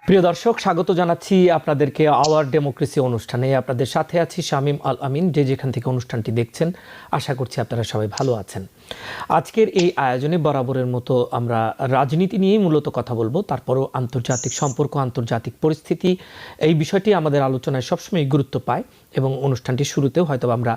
প্রিয় দর্শক, স্বাগত জানাচ্ছি আপনাদেরকে আওয়ার ডেমোক্রেসি অনুষ্ঠানে। আপনাদের সাথে আছি শামিম আল আমিন। যেখান থেকে অনুষ্ঠানটি দেখছেন, আশা করছি আপনারা সবাই ভালো আছেন। আজকের এই আয়োজনে বরাবরের মতো আমরা রাজনীতি নিয়েই মূলত কথা বলবো, তারপরও আন্তর্জাতিক সম্পর্ক, আন্তর্জাতিক পরিস্থিতি, এই বিষয়টি আমাদের আলোচনায় সবসময় গুরুত্ব পায় এবং অনুষ্ঠানটি শুরুতেও হয়তো আমরা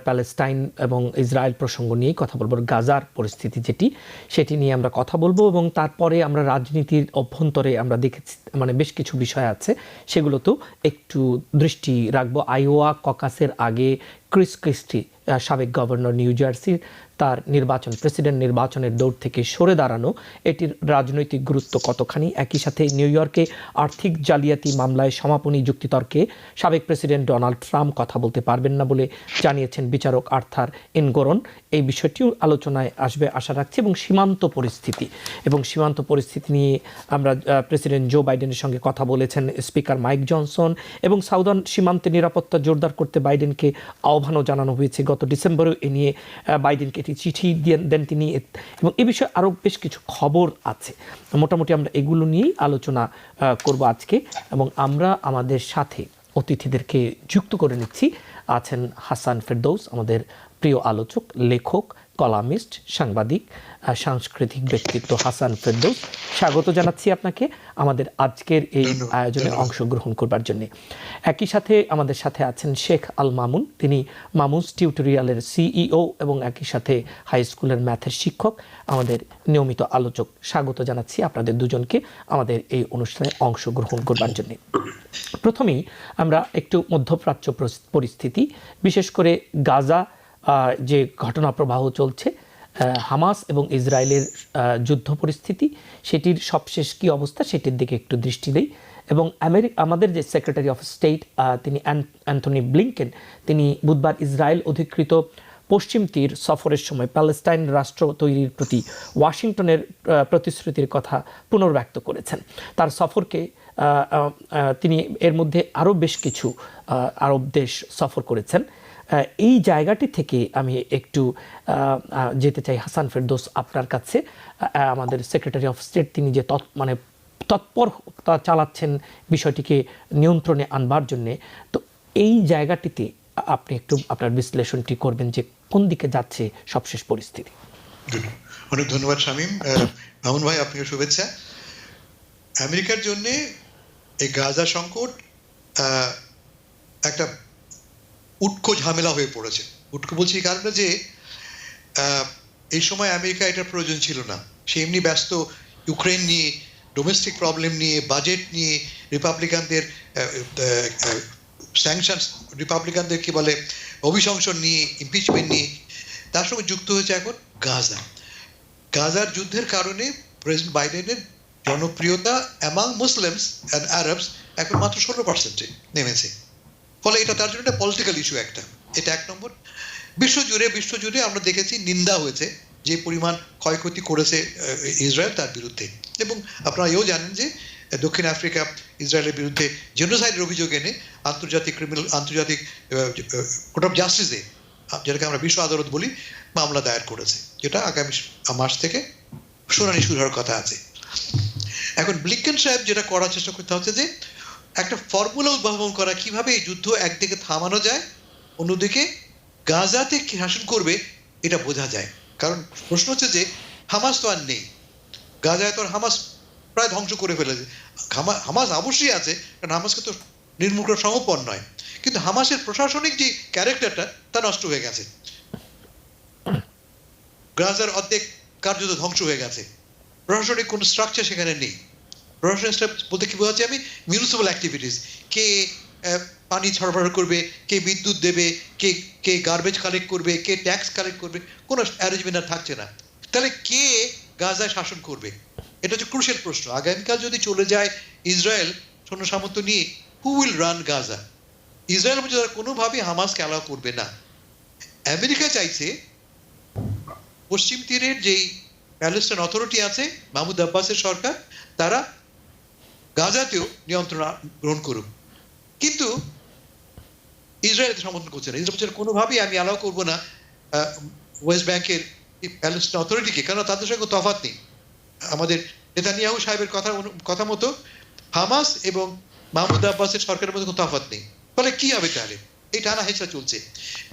প্যালেস্টাইন এবং ইসরায়েল প্রসঙ্গ নিয়েই কথা বলবো, গাজার পরিস্থিতি সেটি নিয়ে আমরা কথা বলবো এবং তারপরে আমরা রাজনীতির অভ্যন্তরে আমরা দেখেছি বেশ কিছু বিষয় আছে, সেগুলোতেও একটু দৃষ্টি রাখবো। আইওয়া ককাসের আগে ক্রিস ক্রিস্টি, সাবেক গভর্নর নিউ জার্সির, তার প্রেসিডেন্ট নির্বাচনের দৌড় থেকে সরে দাঁড়ানো, এটির রাজনৈতিক গুরুত্ব কতখানি। একই সাথে নিউ ইয়র্কে আর্থিক জালিয়াতি মামলায় সমাপনী যুক্তিতর্কে সাবেক প্রেসিডেন্ট ডোনাল্ড ট্রাম্প কথা বলতে পারবেন না বলে জানিয়েছেন বিচারক আর্থার এনগরন। এই বিষয়টিও আলোচনায় আসবে আশা রাখছি। এবং সীমান্ত পরিস্থিতি নিয়ে আমরা প্রেসিডেন্ট জো বাইডেনের সঙ্গে কথা বলেছেন স্পিকার মাইক জনসন, এবং সাউদার্ন সীমান্তে নিরাপত্তা জোরদার করতে বাইডেনকে আহ্বানও জানানো হয়েছে। গত ডিসেম্বরেও এ নিয়ে বাইডেনকে একটি চিঠি দেন তিনি, এবং এ বিষয়ে আরও বেশ কিছু খবর আছে। মোটামুটি আমরা এগুলো নিয়েই আলোচনা করব আজকে। এবং আমরা আমাদের সাথে অতিথিদেরকে যুক্ত করে নিচ্ছি। আছেন হাসান ফেরদৌস, আমাদের প্রিয় আলোচক, লেখক, কলামিস্ট, সাংবাদিক, সাংস্কৃতিক ব্যক্তিত্ব হাসান ফেরদৌস। স্বাগত জানাচ্ছি আপনাকে আমাদের আজকের এই আয়োজনে অংশগ্রহণ করবার জন্য। একই সাথে আমাদের সাথে আছেন শেখ আল মামুন, তিনি মামুন টিউটোরিয়ালের সিইও এবং একই সাথে হাই স্কুলের ম্যাথের শিক্ষক, আমাদের নিয়মিত আলোচক। স্বাগত জানাচ্ছি আপনাদের দুজনকে আমাদের এই অনুষ্ঠানে অংশগ্রহণ করবার জন্য। প্রথমেই আমরা একটু মধ্যপ্রাচ্য পরিস্থিতি, বিশেষ করে গাজা যে ঘটনা প্রবাহ চলছে, হামাস এবং ইসরায়েলের যুদ্ধ পরিস্থিতি, সেটির সবশেষ কী অবস্থা সেটির দিকে একটু দৃষ্টি দেই। এবং আমাদের যে সেক্রেটারি অফ স্টেট তিনি অ্যান্থনি ব্লিংকেন, তিনি বুধবার ইসরায়েল অধিকৃত পশ্চিম তীর সফরের সময় প্যালেস্টাইন রাষ্ট্র তৈরির প্রতি ওয়াশিংটনের প্রতিশ্রুতির কথা পুনর্ব্যক্ত করেছেন। তার সফরকে তিনি এর মধ্যে আরও বেশ কিছু আরব দেশ সফর করেছেন। এই জায়গাটি থেকে আমি একটু যেতে চাই হাসান ফেরদৌস আপনার কাছে। আমাদের সেক্রেটারি অফ স্টেট তিনি যে তৎপরতা চালাচ্ছেন বিষয়টিকে নিয়ন্ত্রণে আনবার জন্যে, তো এই জায়গাটিতে আপনি একটু আপনার বিশ্লেষণটি করবেন যে কোন দিকে যাচ্ছে সবশেষ পরিস্থিতি। অনেক ধন্যবাদ শামীম। মামুন ভাই, আপনাকে শুভেচ্ছা। আমেরিকার জন্য এই গাজা সংকট একটা উটকো ঝামেলা হয়ে পড়েছে। উটকো বলছি এই কারণে যে এই সময় আমেরিকা এটার প্রয়োজন ছিল না। সে এমনি ব্যস্ত ইউক্রেন নিয়ে, ডোমেস্টিক প্রবলেম নিয়ে, বাজেট নিয়ে, রিপাবলিকানদের স্যাংশনস, রিপাবলিকানদের কি বলে অভিশংসন নিয়ে, ইমপিচমেন্ট নিয়ে। তার সঙ্গে যুক্ত হয়েছে এখন গাজার যুদ্ধের কারণে প্রেসিডেন্ট বাইডেনের জনপ্রিয়তা অ্যামাং মুসলিমস অ্যান্ড আরবস এখন মাত্র 16% নেমেছে। ফলে এটা তার জন্য একটা পলিটিক্যাল ইস্যু একটা, এটা এক নম্বর। বিশ্বজুড়ে আমরা দেখেছি নিন্দা হয়েছে যে পরিমাণ ক্ষয়ক্ষতি করেছে ইসরায়েল তার বিরুদ্ধে। এবং আপনারা এও জানেন যে দক্ষিণ আফ্রিকা ইসরায়েলের বিরুদ্ধে জেনোসাইডের অভিযোগ এনে আন্তর্জাতিক কোর্ট অফ জাস্টিসে, যেটাকে আমরা বিশ্ব আদালত বলি, মামলা দায়ের করেছে, যেটা আগামী মাস থেকে শুনানি শুরু হওয়ার কথা আছে। এখন ব্লিংকেন সাহেব যেটা করার চেষ্টা করতে হচ্ছে যে একটা ফর্মুলা উদ্ভাবন করা কিভাবে এই যুদ্ধ একদিকে থামানো যায়, অন্যদিকে গাজাতে কি শাসন করবে এটা বোঝা যায়। কারণ প্রশ্ন হচ্ছে যে হামাস তো আর নেই, গাজায় তো হামাস প্রায় ধ্বংস করে ফেলেছে। হামাস অবশ্যই আছে, কারণ হামাসকে তো নির্মূল করা সম্ভবপর নয়, কিন্তু হামাসের প্রশাসনিক যে ক্যারেক্টারটা তা নষ্ট হয়ে গেছে। গাজার অর্ধেক কার্যত ধ্বংস হয়ে গেছে, প্রশাসনিক কোনো স্ট্রাকচার সেখানে নেই। প্রশাসনিক বলতে কি বোঝাচ্ছি আমি, মিউনিসিপ্যাল অ্যাক্টিভিটিস, কে পানি সরবরাহ করবে, কে বিদ্যুৎ দেবে, কে গার্বেজ কালেক্ট করবে, কে ট্যাক্স কালেক্ট করবে, কোনো অ্যারেঞ্জমেন্ট আর থাকছে না। তাহলে কে গাজায় শাসন করবে? এটা হচ্ছে ক্রুশিয়াল প্রশ্ন। আগামীকাল যদি চলে যায় ইসরায়েল সৈন্য সামর্থ্য নিয়ে, who will run Gaza? Israel বলছে তারা কোনোভাবেই হামাসকে অ্যালাউ করবে না। আমেরিকা চাইছে পশ্চিম তীরের যেই প্যালেস্টাইন অথরিটি আছে, মাহমুদ আব্বাসের সরকার, তারা গাজাতেও নিয়ন্ত্রণ গ্রহণ করুক। কিন্তু ইসরায়েল সমর্থন করছে না। ইসরায়েল কোনোভাবেই আমি অ্যালাউ করবো না ওয়েস্ট ব্যাংকের প্যালেস্টাইন অথরিটিকে, কেন তাদের সঙ্গে তফাৎ নেই। আমাদের নেতানিয়াহু সাহেবের কথা মতো হামাস এবং মাহমুদ আব্বাসের সরকারের মধ্যে কোনো তফাৎ নেই। ফলে কি হবে তাহলে? এই টানা হেঁচড়া চলছে।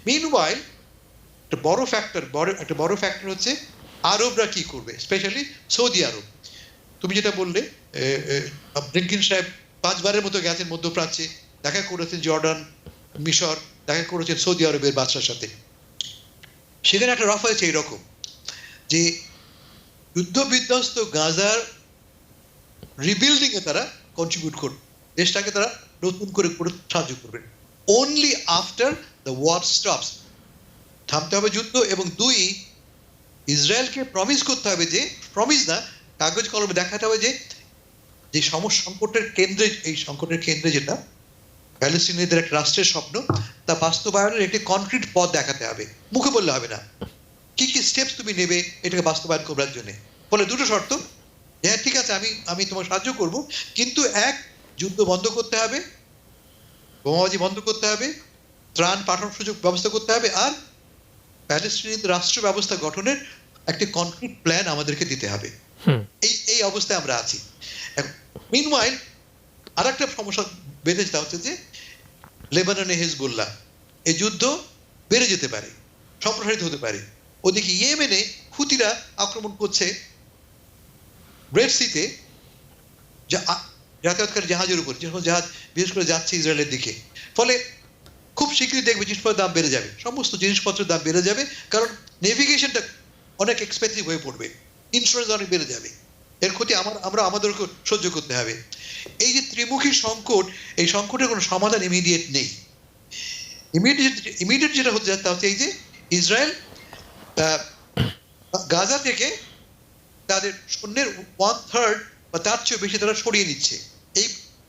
মিনওয়াইল একটা বড় ফ্যাক্টর হচ্ছে আরবরা কি করবে, স্পেশালি সৌদি আরব। তুমি যেটা বললে, ব্লিংকেন সাহেব 5 বারের মতো গেছেন মধ্যপ্রাচ্যে, দেখা করেছেন জর্ডান, মিশর, দেখা করেছেন সৌদি আরবের বাদশার সাথে। সেখানে একটা রফা হয়েছে এইরকম যে যুদ্ধ বিধ্বস্ত গাজার রিবিল্ডিং এ তারা কন্ট্রিবিউট করবে, দেশটাকে তারা নতুন করে সাহায্য করবে। Only after the war stops, থামতে হবে যুদ্ধ, এবং 2 ইসরায়েলকে প্রমিস করতে হবে, যে প্রমিস না, কাগজ কলমে দেখাতে হবে যে যে সংকটের কেন্দ্রে, এই সংকটের কেন্দ্রে যেটা প্যালেস্টিনিয়ানদের একটা রাষ্ট্রের স্বপ্ন, তা বাস্তবায়নের একটি কনক্রিট পথ দেখাতে হবে, মুখে বললে হবে না। কি কি স্টেপস তুমি নেবে এটাকে বাস্তবায়ন করার জন্য? ফলে দুটো শর্ত, হ্যাঁ ঠিক আছে আমি তোমার সাহায্য করব, কিন্তু এক, যুদ্ধ বন্ধ করতে হবে, বোমাবাজি বন্ধ করতে হবে, ত্রাণ পাঠানোর সুযোগ ব্যবস্থা করতে হবে, আর প্যালেস্টিনিয়ান রাষ্ট্র ব্যবস্থা গঠনের একটি কনক্রিট প্ল্যান আমাদেরকে দিতে হবে। এই অবস্থায় আমরা আছি। মিনওয়াইল আর একটা সমস্যা বেঁধেছে, তা হচ্ছে যে লেবাননে হিজবুল্লাহ, এই যুদ্ধ বেড়ে যেতে পারে, সম্প্রসারিত হতে পারে। ওদিকে ইয়েমেনে হুতিরা আক্রমণ করছে রেড সিতে যাতায়াতকারী জাহাজের উপর, যখন জাহাজ বিশেষ করে যাচ্ছে ইসরায়েলের দিকে। ফলে খুব শীঘ্রই দেখবে জিনিসপত্রের দাম বেড়ে যাবে, সমস্ত জিনিসপত্রের দাম বেড়ে যাবে, কারণ নেভিগেশনটা অনেক এক্সপেন্সিভ হয়ে পড়বে, ইন্স্যুরেন্স অনেক বেড়ে যাবে। এর ক্ষতি আমাদেরকে সহ্য করতে হবে। এই যে ত্রিমুখী সংকট, এই সংকটের কোনো সমাধান ইমিডিয়েট নেই। ইমিডিয়েট যেটা হতে যাচ্ছে তা হচ্ছে এই যে ইসরায়েল গাজা থেকে তাদের সৈন্যের 1/3 বা তার চেয়ে বেশি তারা সরিয়ে নিচ্ছে,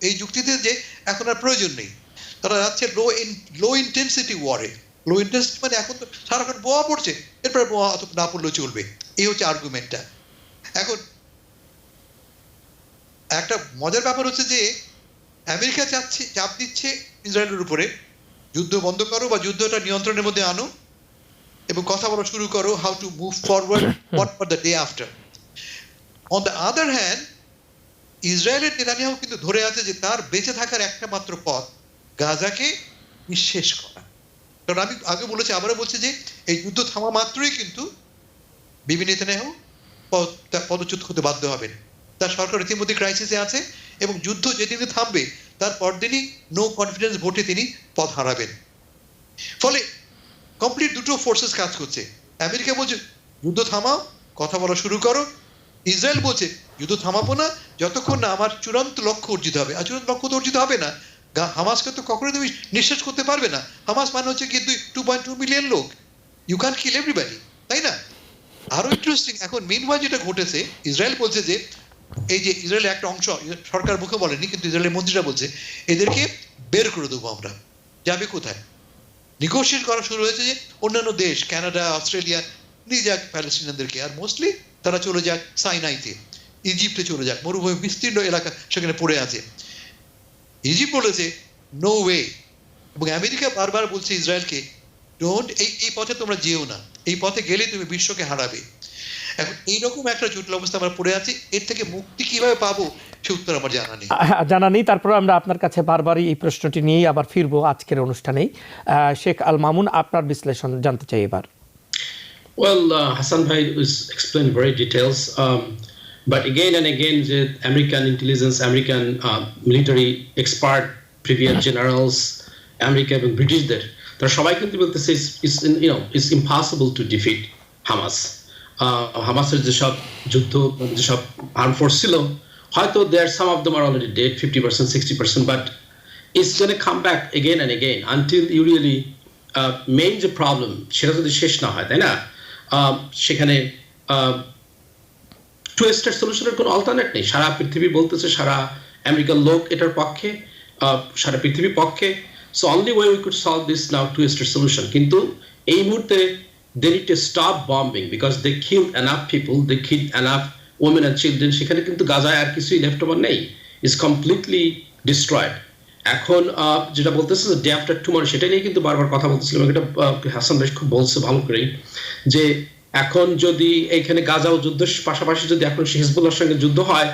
এই যুক্তিতে যে এখন আর প্রয়োজন নেই, তারা যাচ্ছে লো ইন্টেন্সিটি ওয়ারে। লো ইন্টেন্সিটি মানে এখন তো সারাক্ষণ বোমা পড়ছে, এরপরে বোমা অত না পড়লেও চলবে, এই হচ্ছে আর্গুমেন্টটা। এখন একটা মজার ব্যাপার হচ্ছে যে আমেরিকা চাপ দিচ্ছে ইসরায়েলের উপরে, যুদ্ধ বন্ধ করো বা যুদ্ধটা নিয়ন্ত্রণের মধ্যে আনো এবং কথা বলা শুরু করো, how to move forward, what for the day after. On the other hand, ইসরায়েলের নেতানিয়াহু কিন্তু ধরে আছে যে তার বেঁচে থাকার একটা মাত্র পথ গাজাকে নিঃশেষ করা। কারণ আমি আগে বলেছি, আবারও বলছি যে এই যুদ্ধ থামা মাত্রই কিন্তু বিবি নেতানিয়াহু পদচ্যুত হতে বাধ্য হবেন। তার সরকার ইতিমধ্যে ক্রাইসিসে আছে, এবং যুদ্ধ যেদিন থামবে তার পরদিনই নো কনফিডেন্স ভোটে তিনি পদ হারাবেন। ফলে কমপ্লিট দুটো ফোর্সেস কাজ করছে। আমেরিকা বলছে যুদ্ধ থামাও, কথা বলা শুরু করো। ইসরায়েল বলছে যুদ্ধ থামাবো না যতক্ষণ না আমার চূড়ান্ত লক্ষ্য অর্জিত হবে। আর চূড়ান্ত লক্ষ্য তো অর্জিত হবে না, হামাসকে তো কখনোই তুমি নিঃশেষ করতে পারবে না। হামাস মানে হচ্ছে কি 2.2 মিলিয়ন লোক, ইউ ক্যান কিল এভরিবডি, তাই না? আরো ইন্টারেস্টিং, এখন মিনওয়াইল যেটা ঘটেছে, ইসরায়েল বলছে যে এই যে ইসরায়েলের একটা অংশ, সরকার মুখে বলেনি কিন্তু ইসরায়েলের মন্ত্রীরা বলছে এদেরকে বের করে দেবো আমরা। যাবে কোথায়? নেগোশিয়েট করা শুরু হয়েছে যে অন্যান্য দেশ, কানাডা, অস্ট্রেলিয়া নিয়ে যাক প্যালেস্টিনিয়ানদেরকে, আর মোস্টলি তারা চলে যাক সাইনাইতে, ইজিপ্টে চলে যাক, মরুভূমি বিস্তীর্ণ এলাকা সেখানে পড়ে আছে। ইজিপ্ট বলেছে নো ওয়ে, এবং আমেরিকা বারবার বলছে ইসরায়েলকে ডোন্ট, এই পথে তোমরা যেও না, এই পথে গেলে তুমি বিশ্বকে হারাবে। এখন এইরকম একটা জটিল অবস্থা আমরা পড়ে আছি, এর থেকে মুক্তি কিভাবে পাবো সে উত্তর আমার জানা নেই। তারপরে আমরা আপনার কাছে বারবারই এই প্রশ্নটি নিয়েই আবার ফিরবো আজকের অনুষ্ঠানেই। শেখ আল মামুন, আপনার বিশ্লেষণ জানতে চাই এবার। Well, Hassan bhai is explained very details, but again and again, the American intelligence, American military expert, previous generals, America and British there, তারা সবাই কিন্তু বলতেছে it's impossible to defeat Hamas. হামাসের যেসব যুদ্ধ, যেসব আর্ম ফোর্স ছিল, হয়তো there some of them are already dead, 50%, 60%, but it's going to come back again and again until you really main যে প্রবলেম সেটা যদি শেষ না হয়, তাই না? সেখানে টু স্টেট সলিউশনের কোনো অল্টারনেট নেই। সারা পৃথিবী বলতেছে, সারা আমেরিকার লোক এটার পক্ষে, সারা পৃথিবীর পক্ষে। So only way we could solve this now two state solution. কিন্তু এই মুহূর্তে they need to stop bombing because they killed enough people, they killed enough women and children. সেখানে কিন্তু গাজায় আর কিছুই লেফট ওভার নেই, ইজ কমপ্লিটলি ডিস্ট্রয়েড। এখন যেটা বলতেছে ডে আফটার টুমরো, সেটা নিয়ে কিন্তু বারবার কথা বলতেছিলাম, এটা হাসান ভাই খুব বলছে ভালো করেই, যে এখন যদি এইখানে গাজা ও যুদ্ধের পাশাপাশি যদি এখন হিজবুল্লাহর সঙ্গে যুদ্ধ হয়,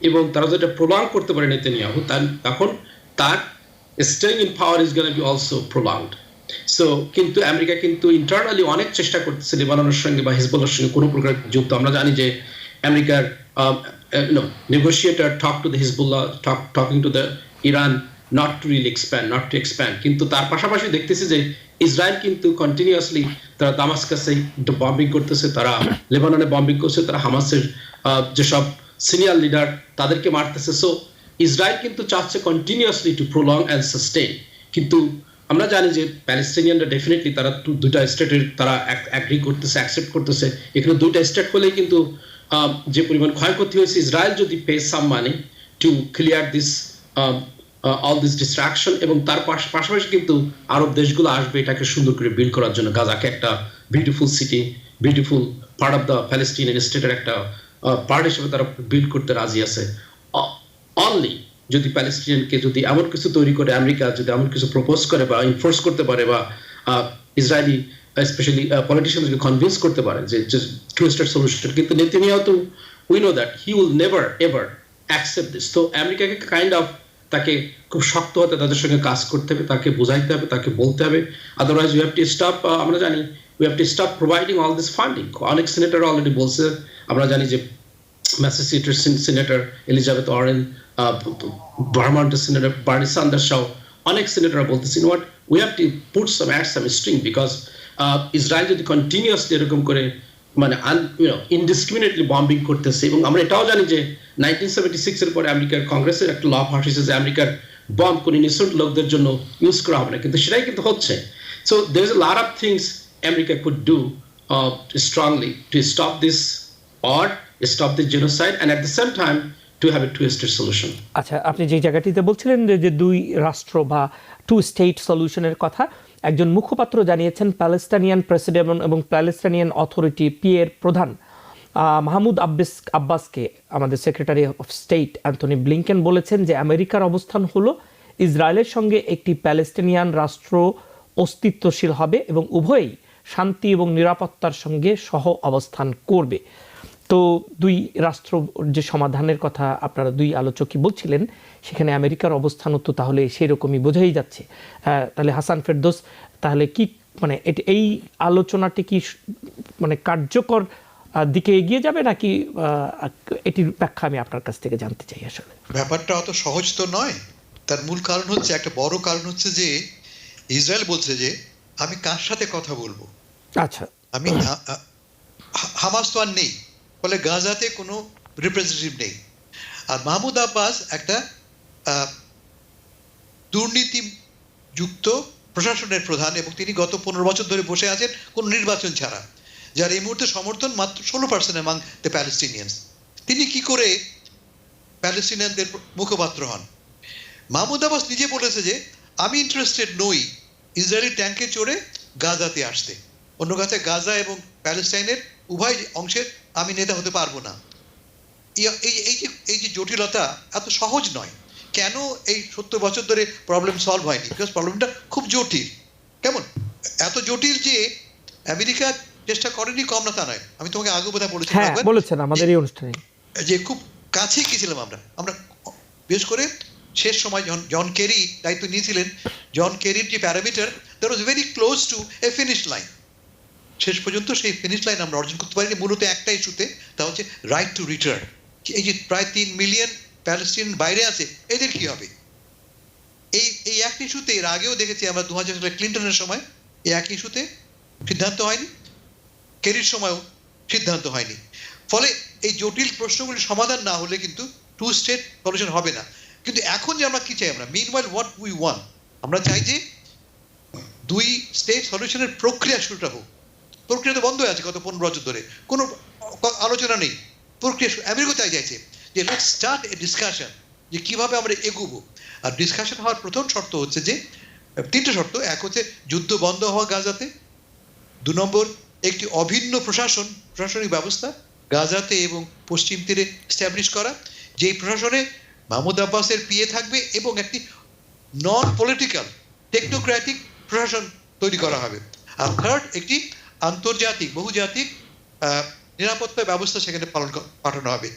এবং তারা যেটা প্রলং করতে পারে নেতানিয়াহু, তখন তার staying in power is going to be also prolonged. So কিন্তু আমেরিকা কিন্তু ইন্টারনালি অনেক চেষ্টা করতেছে লেবাননের সঙ্গে বা হিজবুল্লাহর সঙ্গে কোনো প্রকার যুদ্ধ। আমরা জানি যে আমেরিকার negotiator talk to the Hezbollah, talking to the Iran not to really expand, কিন্তু তার পাশাপাশি দেখতেছি যে ইসরায়েল কিন্তু কন্টিনিউয়াসলি তারা দামাস্কাসে বম্বিং করতেছে, তারা লেবাননে বম্বিং করছে, তারা হামাসের যেসব সিনিয়র লিডার তাদেরকে মারতেছে। সো ইসরায়েল কিন্তু চাচ্ছে continuously to prolong and sustain. কিন্তু আমরা জানি যে প্যালেস্টাইনিয়ানরা ডেফিনেটলি তারা দুইটা স্টেটের তারা অ্যাগ্রি করতেছে, অ্যাকসেপ্ট করতেছে। এখানে দুইটা স্টেট হলেই কিন্তু যে পরিমাণ ক্ষয়ক্ষতি হয়েছে, ইসরায়েল যদি pay some money to clear this all this destruction, এবং তার পাশাপাশি কিন্তু আরব দেশগুলো আসবে এটাকে সুন্দর করে বিল্ড করার জন্য, গাজাকে একটা beautiful city, beautiful part of the Palestinian স্টেটের একটা পার্ট হিসেবে তারা বিল্ড করতে রাজি আছে। অনলি যদি প্যালেস্টিনিয়ানকে যদি এমন কিছু তৈরি করে, আমেরিকা যদি এমন কিছু প্রপোজ করে বা ইনফোর্স করতে পারে, বা ইসরায়েলি স্পেশালি পলিটিশিয়ানকে কনভিন্স করতে পারে যে টু স্টেট সলিউশন, কিন্তু নেতানিয়াহু তো we know that he will never ever accept this. তো আমেরিকাকে কাইন্ড অফ তাকে খুব শক্ত হতে তাদের সঙ্গে কাজ করতে হবে, তাকে বোঝাইতে হবে, তাকে বলতে হবে। Otherwise we have to stop, আমরা জানি we have to stop providing all this funding. অনেক সিনেটর অলরেডি বলছে, আমরা জানি যে ম্যাসাচুসেটস সিনেটর এলিজাবেথ ওয়ারেন, ভার্মন্টের সিনেটর বার্নি স্যান্ডার্স সহ অনেক সিনেটররা বলতেছেন what we have to put some string, because Israel যদি কন্টিনিউয়াসলি এরকম করে মানে ইনডিসক্রিমিনেটলি বম্বিং করতেছে। এবং আমরা এটাও জানি যে 1976 এর পরে আমেরিকার কংগ্রেসের একটা ল পাস হয়েছে যে আমেরিকার বম্ব কোন ইনোসেন্ট লোকদের জন্য ইউজ করা হবে না, কিন্তু সেটাই কিন্তু হচ্ছে। So there is a lot of things America could do strongly to stop this or stop the genocide and at the same time to have a two-state solution. আচ্ছা, আপনি যে জায়গাটিতে বলছিলেন যে দুই রাষ্ট্র বা টু স্টেট সলিউশনের কথা, একজন মুখপাত্র জানিয়েছেন প্যালেস্টাইনিয়ান প্রেসিডেন্ট এবং প্যালেস্টাইনিয়ান অথরিটি পিএর প্রধান মাহমুদ আব্বাসকে আমাদের secretary of state Anthony Blinken বলেছেন যে আমেরিকার অবস্থান হলো ইসরায়েলের সঙ্গে একটি প্যালেস্টাইনিয়ান রাষ্ট্র অস্তিত্বশীল হবে এবং উভয়ই শান্তি এবং নিরাপত্তার সঙ্গে সহ অবস্থান করবে। তো দুই রাষ্ট্র যে সমাধানের কথা আপনারা দুই আলোচকই বলছিলেন, সেখানে আমেরিকার অবস্থানও তো তাহলে সেই রকমই বোঝাই যাচ্ছে। তাহলে হাসান ফেরদৌস, তাহলে কি মানে এই আলোচনাটি কি মানে কার্যকর দিকে এগিয়ে যাবে, নাকি এটির ব্যাখ্যা আমি আপনার কাছ থেকে জানতে চাই। আসলে ব্যাপারটা অত সহজ তো নয়। তার মূল কারণ হচ্ছে, একটা বড় কারণ হচ্ছে যে ইসরায়েল বলছে যে আমি কার সাথে কথা বলবো। আচ্ছা, আমি হামাস তো আর নেই, ফলে গাজাতে কোনো রিপ্রেজেন্টেটিভ নেই। আর মাহমুদ আব্বাস একটা দুর্নীতিযুক্ত প্রশাসনের প্রধান, এবং তিনি গত 15 বছর ধরে বসে আছেন কোনো নির্বাচন ছাড়া, যার এই মুহূর্তে সমর্থন মাত্র 16% among the Palestinians। তিনি কি করে প্যালেস্টিনিয়ানদের মুখপাত্র হন? মাহমুদ আব্বাস নিজে বলেছে যে আমি ইন্টারেস্টেড নই ইসরায়েলি ট্যাঙ্কে চড়ে গাজাতে আসতে। অন্য কথায় গাজা এবং প্যালেস্টাইনের উভয় অংশের আমি নেতা হতে পারবো না। এই যে জটিলতা এত সহজ নয়। কেন এই 70 বছর ধরে প্রবলেম সলভ হয়নি? বিকজ প্রবলেমটা খুব জটিল। কেমন এত জটিল যে আমেরিকা চেষ্টা করেনি, কম না তা নয়। আমি তোমাকে আগে বোধহয় বলেছেন আমাদের এই অনুষ্ঠানে যে খুব কাছে গিয়েছিলাম আমরা বিশেষ করে শেষ সময় জন কেরি দায়িত্ব নিয়েছিলেন। জন কেরির যে parameter, that was very close two A finish line. শেষ পর্যন্ত সেই ফিনিশ লাইন আমরা অর্জন করতে পারিনি, মূলত একটা ইস্যুতে, তা হচ্ছে রাইট টু রিটার্ন। এই যে প্রায় 3 মিলিয়ন প্যালেস্টিনিয়ান বাইরে আছে, এদের কি হবে? এই এক ইস্যুতে এর আগেও দেখেছি আমরা 2000 সালে ক্লিন্টনের সময় এই এক ইস্যুতে সিদ্ধান্ত হয়নি, কেরির সময়ও সিদ্ধান্ত হয়নি। ফলে এই জটিল প্রশ্নগুলির সমাধান না হলে কিন্তু টু স্টেট সলিউশন হবে না। কিন্তু এখন যে আমরা কি চাই, আমরা মিনওয়াইল হোয়াট উই ওয়ান্ট, আমরা চাই যে দুই স্টেট সলিউশনের প্রক্রিয়া শুরুটা হোক। প্রক্রিয়া তো বন্ধ হয়ে আছে গত 15 বছর ধরে, কোনো আলোচনা নেই। প্রক্রিয়া আমেরিকা চাইছে যে লেটস স্টার্ট এ ডিসকাশন, যে কিভাবে আমরা এগোবো। আর ডিসকাশন হওয়ার প্রথম শর্ত হচ্ছে যে 3টে শর্ত। এক হচ্ছে যুদ্ধ বন্ধ হওয়া গাজাতে, 2 নম্বর একটি অভিন্ন প্রশাসনিক ব্যবস্থা গাজাতে এবং পশ্চিম তীরে এস্টাবলিশ করা, যেই প্রশাসনে মাহমুদ আব্বাসের পিএ থাকবে এবং একটি নন পলিটিক্যাল টেকনোক্র্যাটিক প্রশাসন তৈরি করা হবে। আর থার্ড, একটি আন্তর্জাতিক বহুজাতিক নিরাপত্তা ব্যবস্থা সেখানে পাঠানো হবে।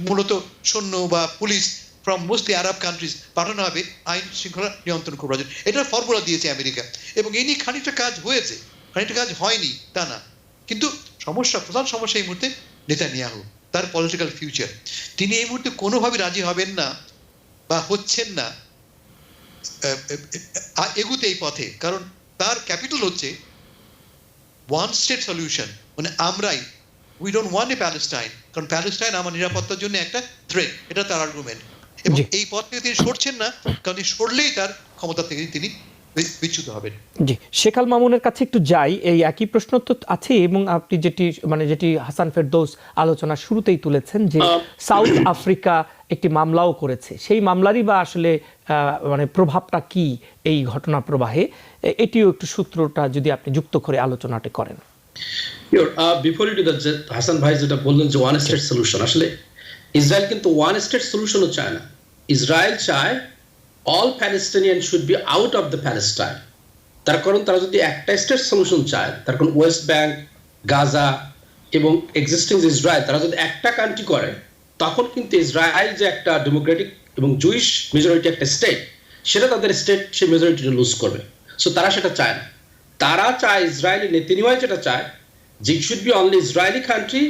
মূলত সৈন্য বা police from mostly Arab countries পাঠানো হবে আইন শৃঙ্খলা নিয়ন্ত্রণ করার জন্য। এটার ফর্মুলা দিয়েছে আমেরিকা, এবং এই নিয়ে খানিকটা কাজ হয়েছে, খানিকটা কাজ হয়নি তা না। কিন্তু প্রধান সমস্যা এই মুহূর্তে নেতানিয়াহু, তার পলিটিক্যাল ফিউচার। তিনি এই মুহূর্তে কোনোভাবে রাজি হবেন না বা হচ্ছেন না এগুতে এই পথে, কারণ তার ক্যাপিটাল হচ্ছে ওয়ান স্টেট সলিউশন, মানে আমরাই, we don't want a Palestine, কারণ প্যালেস্টাইন আমার নিরাপত্তার জন্য একটা থ্রেট, এটা তার আর্গুমেন্ট। এবং এই পথ থেকে তিনি সরছেন না, কারণ সরলেই তার ক্ষমতা থেকে তিনি বিচ্যুত হবেন। জি, শেখ আল মামুনের কাছে একটু যাই। এই একই প্রশ্ন তো আছে, এবং আপনি যেটি হাসান ফেরদৌস আলোচনার শুরুতেই তুলেছেন যে সাউথ আফ্রিকা একটি মামলাও করেছে, সেই মামলারই বা আসলে মানে প্রভাবটা কি এই ঘটনা প্রবাহে, এটিও একটু সূত্রটা যদি আপনি যুক্ত করে আলোচনাটা করেন। Before you do that, Hasan ভাই যেটা বললেন যে ওয়ান স্টেট সলিউশন, আসলে ইসরায়েল কিন্তু ওয়ান স্টেট সলিউশনও চায় না। ইসরায়েল চায় all Palestinians should be out of the Palestine. তার কারণ তারা যদি একটা স্টেট সলিউশন চায়, তার কারণ ওয়েস্ট ব্যাংক, গাজা এবং এক্সিস্টিং ইসরায়েল তারা যদি একটা কান্ট্রি করে, তখন কিন্তু ইসরায়েল যে একটা ডেমোক্রেটিক এবং জুইশ মেজরিটি একটা স্টেট, সেটা তাদের স্টেট সেই মেজরিটিটা লুজ করবে। সো তারা সেটা চায় না। তারা চায়, ইসরায়েলি নেতানিয়াহু যেটা চায়, যে it should be only Israeli country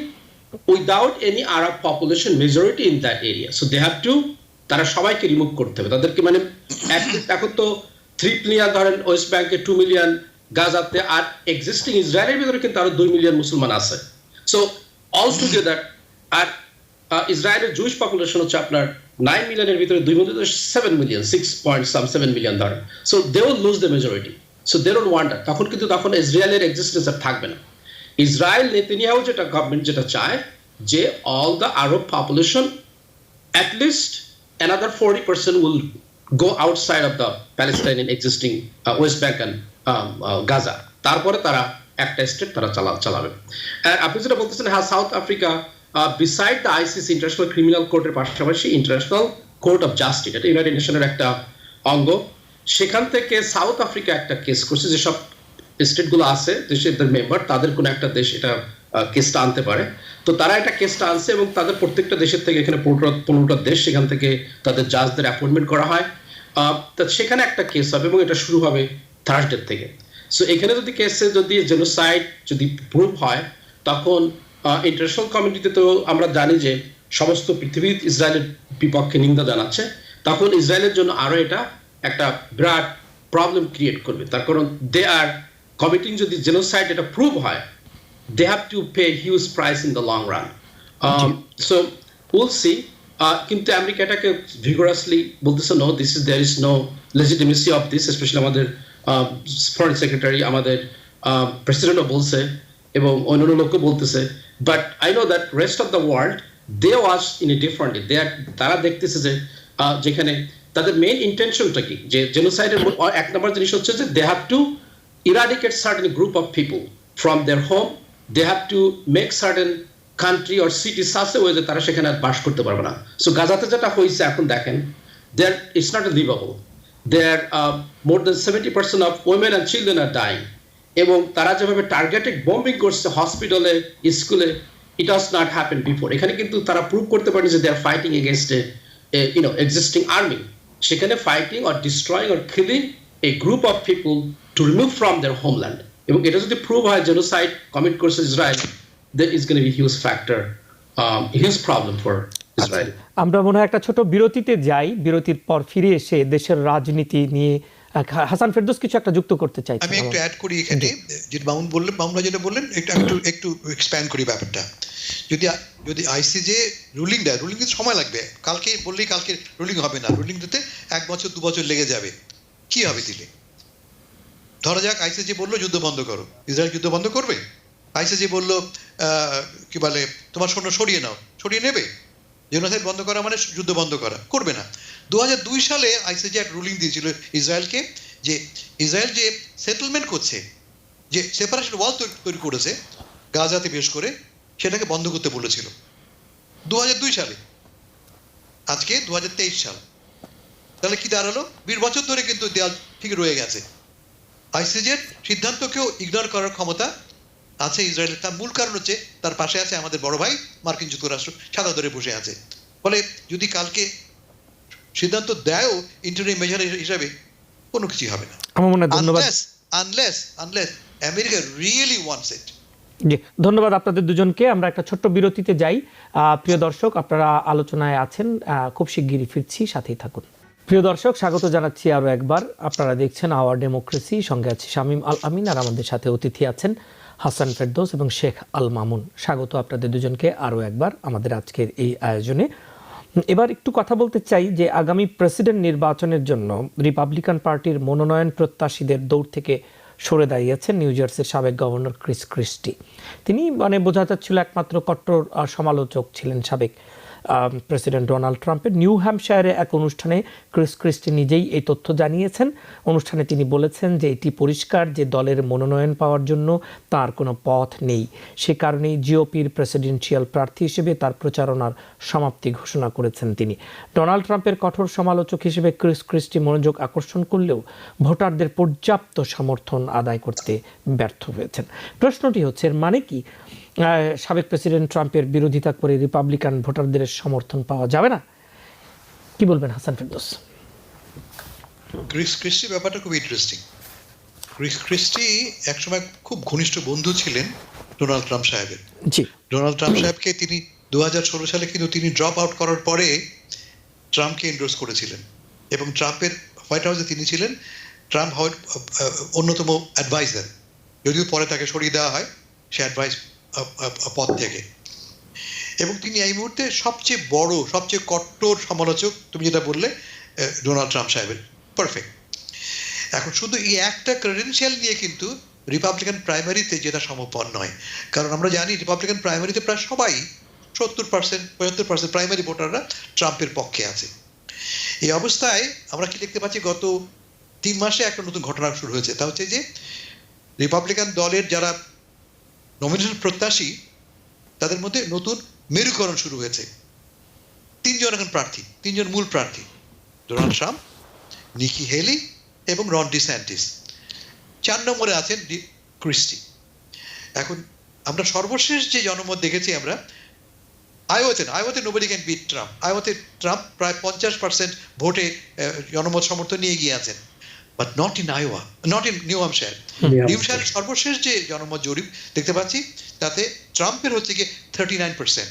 without any Arab population majority in that area. So they have to, তারা সবাইকে রিমুভ করতে হবে তাদেরকে, মানে এখন তো 3 মিলিয়ন ধরেন ওয়েস্ট ব্যাংকে, 2 মিলিয়ন গাজাতে, আর এক্সিস্টিং ইসরায়েলের ভিতরে কিন্তু আরো 2 মিলিয়ন মুসলমান আছে। সো অল টুগেদার, আর ইসরায়েলের জুইশ পপুলেশন হচ্ছে আপনার 9 মিলিয়নের ভিতরে 2 মিলিয়ন, 7 মিলিয়ন, 6.7 মিলিয়ন ধরেন। So they will lose the majority. So they don't want that. তখন ইসরায়েলের এক্সিস্টেন্স আর থাকবে না। ইসরায়েল নেতানিয়াহু যেটা গভর্নমেন্ট যেটা চায়, যে all the Arab population at least another 40% will go outside of the Palestinian existing West Bank and Gaza. তারপরে তারা একটা স্টেট তারা চালাবে। আর আপনি যেটা বলতেছেন, হ্যাঁ, south Africa beside the ICC international criminal কোর্টের পাশাপাশি ইন্টারন্যাশনাল কোর্ট অফ জাস্টিস, এটা ইউনাইটেড নেশনের একটা অঙ্গ, সেখান থেকে সাউথ আফ্রিকা একটা কেস করছে, যেসব স্টেটগুলো আছে দেশের মেম্বার, তাদের কোনো একটা দেশ এটা কেসটা আনতে পারে। তো তারা একটা কেসটা আনছে, এবং তাদের প্রত্যেকটা দেশের থেকে, এখানে 15টা দেশ, সেখান থেকে তাদের জাজদের অ্যাপয়েন্টমেন্ট করা হয়। সেখানে একটা কেস হবে, এবং এটা শুরু হবে থার্সডে থেকে। সো এখানে যদি কেসে যদি জেনোসাইড যদি প্রুভ হয়, তখন ইন্টারন্যাশনাল কমিউনিটিতে তো আমরা জানি যে সমস্ত পৃথিবী ইসরায়েলের বিপক্ষে নিন্দা জানাচ্ছে, তখন ইসরায়েলের জন্য আরো এটা একটা বিরাট প্রবলেম ক্রিয়েট করবে। তার কারণ দে আর কমিটিং, যদি জেনোসাইড এটা প্রুভ হয়, they have to pay a huge price in the long run. So we'll see. কিন্তু আমেরিকা এটাকে vigorously বলতেছে, no, there is no legitimacy of this, especially আমাদের ফরেন সেক্রেটারি, আমাদের প্রেসিডেন্টও বলছে, এবং অন্যান্য লোকও বলতেছে। But I know that rest of the world they watch in a different, তারা দেখতেছে যে যেখানে তাদের মেইন ইন্টেনশনটা কি, যে জেনোসাইডের এক নম্বর জিনিস হচ্ছে যে they have to eradicate certain group of people from their home. They have to make certain country or city such a way যে তারা সেখানে বাস করতে পারবে না। সো গাজাতে যেটা হয়েছে এখন দেখেন, it's not livable. There more than 70% of women and children are dying. এবং তারা যেভাবে টার্গেটেড বোম্বিং করছে হসপিটালে, স্কুলে, it has not happened before. এখানে কিন্তু তারা প্রুভ করতে পারেনি যে they are fighting against a existing army. সেখানে fighting or destroying or killing a group of people to remove from their homeland. এবং এটা যদি প্রুভ হয় জেনোসাইড কমিট করছে Israel, then it's going to be a huge factor, huge problem for Israel. আমরা মনে হয় একটা ছোট বিরতিতে যাই, বিরতির পর ফিরে এসে দেশের রাজনীতি নিয়ে হাসান ফেরদৌস কিছু একটা যুক্ত করতে চাই। আমি একটু অ্যাড করি এখানে, যেটা মামুন যেটা বললেন, একটু এক্সপ্যান্ড করি ব্যাপারটা। যদি আইসিজে রুলিং দেয়, রুলিং দিতে সময় লাগবে, কালকে বললেই কালকে রুলিং হবে না, রুলিং দিতে 1 বছর 2 বছর লেগে যাবে। কি হবে দিলে? ধরা যাক আইসিজে বললো যুদ্ধ বন্ধ করো, ইসরায়েল যুদ্ধ বন্ধ করবে? আইসিজে বললো কি বলে, তোমার সৈন্য সরিয়ে নাও, সরিয়ে নেবে? জেনোসাইড বন্ধ করা মানে যুদ্ধ বন্ধ করা, করবে না। 2002 সালে আইসিজে একটা রুলিং দিয়েছিল ইসরায়েলকে, যে ইসরায়েল যে সেটেলমেন্ট করছে, যে সেপারেশন ওয়াল তৈরি করেছে গাজাতে বেশ করে, সেটাকে বন্ধ করতে বলেছিল 2002 সালে। আজকে 2023 সাল, তাহলে কি দাঁড়ালো? 20 বছর ধরে কিন্তু দেয়াল ঠিক রয়ে গেছে। আইসিজের সিদ্ধান্তকেও ইগনোর করার ক্ষমতা আছে ইসরায়েলের, তার মূল কারণ হচ্ছে তার পাশে আছে আমাদের বড় ভাই মার্কিন যুক্তরাষ্ট্র, সাদা ধরে বসে আছে। ফলে যদি কালকে সিদ্ধান্ত দেয়ও ইন্টারিম মেজার হিসাবে, কোনো কিছুই হবে না, আমার মনে হয় ধন্যবাদ। আনলেস আমেরিকা রিয়েলি ওয়ান্টস ইট। জি, ধন্যবাদ আপনাদের দুজনকে। আমরা একটা ছোট্ট বিরতিতে যাই। প্রিয় দর্শক, আপনারা আলোচনায় আছেন, খুব শিগগিরই ফিরছি, সাথেই থাকুন। প্রিয় দর্শক, স্বাগত জানাচ্ছি আরও একবার। আপনারা দেখছেন আওয়ার ডেমোক্রেসি, সঙ্গে আছে শামীম আল আমিন, আর আমাদের সাথে অতিথি আছেন হাসান, ফেরদৌস এবং শেখ আল মামুন। স্বাগত আপনাদের দুজনকে আরও একবার আমাদের আজকের এই আয়োজনে। এবার একটু কথা বলতে চাই যে আগামী প্রেসিডেন্ট নির্বাচনের জন্য রিপাবলিকান পার্টির মনোনয়ন প্রত্যাশীদের দৌড় থেকে সরে দাঁড়িয়েছেন নিউ জার্সির সাবেক গভর্নর ক্রিস ক্রিস্টি। তিনি বোঝা যাচ্ছিল একমাত্র কট্টর সমালোচক ছিলেন সাবেক প্রেসিডেন্ট ডোনাল্ড ট্রাম্পের। নিউ হ্যাম্পশায়ারে এক অনুষ্ঠানে ক্রিস ক্রিস্টি নিজেই এই তথ্য জানিয়েছেন। অনুষ্ঠানে তিনি বলেছেন যে এটি পরিষ্কার যে দলের মনোনয়ন পাওয়ার জন্য তার কোনো পথ নেই। সে কারণেই জিওপির প্রেসিডেন্সিয়াল প্রার্থী হিসেবে তার প্রচারণার সমাপ্তি ঘোষণা করেছেন তিনি। ডোনাল্ড ট্রাম্পের কঠোর সমালোচক হিসেবে ক্রিস ক্রিস্টি মনোযোগ আকর্ষণ করলেও ভোটারদের পর্যাপ্ত সমর্থন আদায় করতে ব্যর্থ হয়েছেন। প্রশ্নটি হচ্ছে, এর মানে কি সাবেক প্রেসিডেন্ট ট্রাম্পের বিরোধিতা করে রিপাবলিকান ভোটারদের সমর্থন পাওয়া যাবে না? কি বলবেন হাসান, ফেরদৌস? ক্রিস ক্রিস্টি ব্যাপারটা খুব ইন্টারেস্টিং। ক্রিস ক্রিস্টি একসময় খুব ঘনিষ্ঠ বন্ধু ছিলেন ডোনাল্ড ট্রাম্প সাহেবের। জি, ডোনাল্ড ট্রাম্প সাহেবকে তিনি 2016 সালে কিন্তু তিনি ড্রপ আউট করার পরে ট্রাম্পকে এন্ডোর্স করেছিলেন, এবং ট্রাম্পের হোয়াইট হাউসে তিনি ছিলেন ট্রাম্প অন্যতম অ্যাডভাইজার, যদিও পরে তাকে সরিয়ে দেওয়া হয় সে অ্যাডভাইস পদ থেকে। এবং তিনি এই মুহূর্তে সবচেয়ে বড়, সবচেয়ে কট্টর সমালোচক, তুমি যেটা বললে, ডোনাল্ড ট্রাম্প সাহেবের। পারফেক্ট। এখন শুধু এই একটা ক্রেডেনশিয়াল নিয়ে কিন্তু রিপাবলিকান প্রাইমারিতে যেটা সম্ভবপর নয়, কারণ আমরা জানি রিপাবলিকান প্রাইমারিতে প্রায় সবাই 70%, 75% প্রাইমারি ভোটাররা ট্রাম্পের পক্ষে আছে। এই অবস্থায় আমরা কি দেখতে পাচ্ছি, গত 3 মাসে একটা নতুন ঘটনা শুরু হয়েছে। তা হচ্ছে যে রিপাবলিকান দলের যারা নমিনেশন প্রত্যাশী তাদের মধ্যে নতুন মেরুকরণ শুরু হয়েছে। 3 জন এখন প্রার্থী, 3 জন মূল প্রার্থী, ডোনাল্ড ট্রাম্প, নিকি হেলি এবং রন ডিস্যান্টিস। 4 নম্বরে আছেন ক্রিস্টি। এখন আমরা সর্বশেষ যে জনমত দেখেছি আমরা আইওয়াতে নোবডি ক্যান বিট ট্রাম্প। আইওয়াতে ট্রাম্প প্রায় 50% ভোটে জনমত সমর্থন নিয়ে গিয়ে আছেন, but not in Iowa, not in New Hampshire. New Hampshire সর্বশেষ যে জনমত জরিপ দেখতে পাচ্ছি তাতে ট্রাম্পের হচ্ছে গিয়ে 39%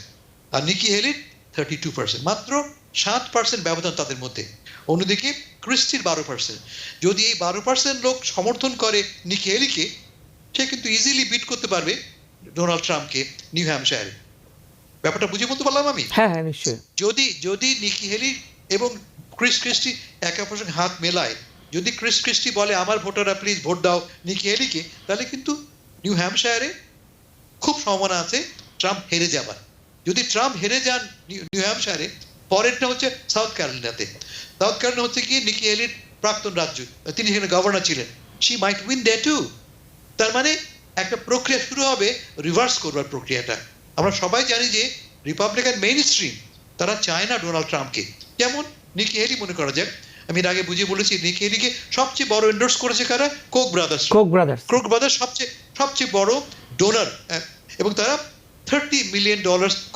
আর নিকি হেলির 32%, মাত্র 7% ব্যবধান তাদের মধ্যে। অন্যদিকে ক্রিস্টির 12%। যদি এই 12% লোক সমর্থন করে নিকি হেলিকে, সে কিন্তু ইজিলি বিট করতে পারবে ডোনাল্ড ট্রাম্পকে নিউ হ্যাম্পশায়ারে। ব্যাপারটা বুঝে বলতে পারলাম আমি? হ্যাঁ, নিশ্চয়ই। যদি নিকি হেলি এবং ক্রিস ক্রিস্টি একে অপরের সঙ্গে হাত মেলায়, যদি ক্রিস ক্রিস্টি বলে আমার ভোটাররা প্লিজ ভোট দাও নিকি হেলিকে, তাহলে কিন্তু নিউ হ্যাম্পশায়ারে খুব সম্ভাবনা আছে ট্রাম্প হেরে যাবার। যদি ট্রাম্প হেরে যান নিউ হ্যাম্পশায়ারে, পরেরটা হচ্ছে সাউথ ক্যারোলিনাতে। সাউথ ক্যারোলিনা হচ্ছে কি নিকি হেলির প্রাক্তন রাজ্য, তিনি সেখানে গভর্নর ছিলেন। She might win that too. তার মানে একটা প্রক্রিয়া শুরু হবে রিভার্স করবার প্রক্রিয়াটা। আমরা সবাই জানি যে রিপাবলিকান মেইন স্ট্রিম তারা চায় না ডোনাল্ড ট্রাম্পকে। যেমন নিকি হেলি মনে করা যাক, আমি এর আগে বুঝিয়ে বলেছি, নিকি হেলিকে সবচেয়ে বড় এন্ডোর্স করেছে কারা? কোক ব্রাদার্স সবচেয়ে বড় ডোনার, এবং তারা $30 মিলিয়ন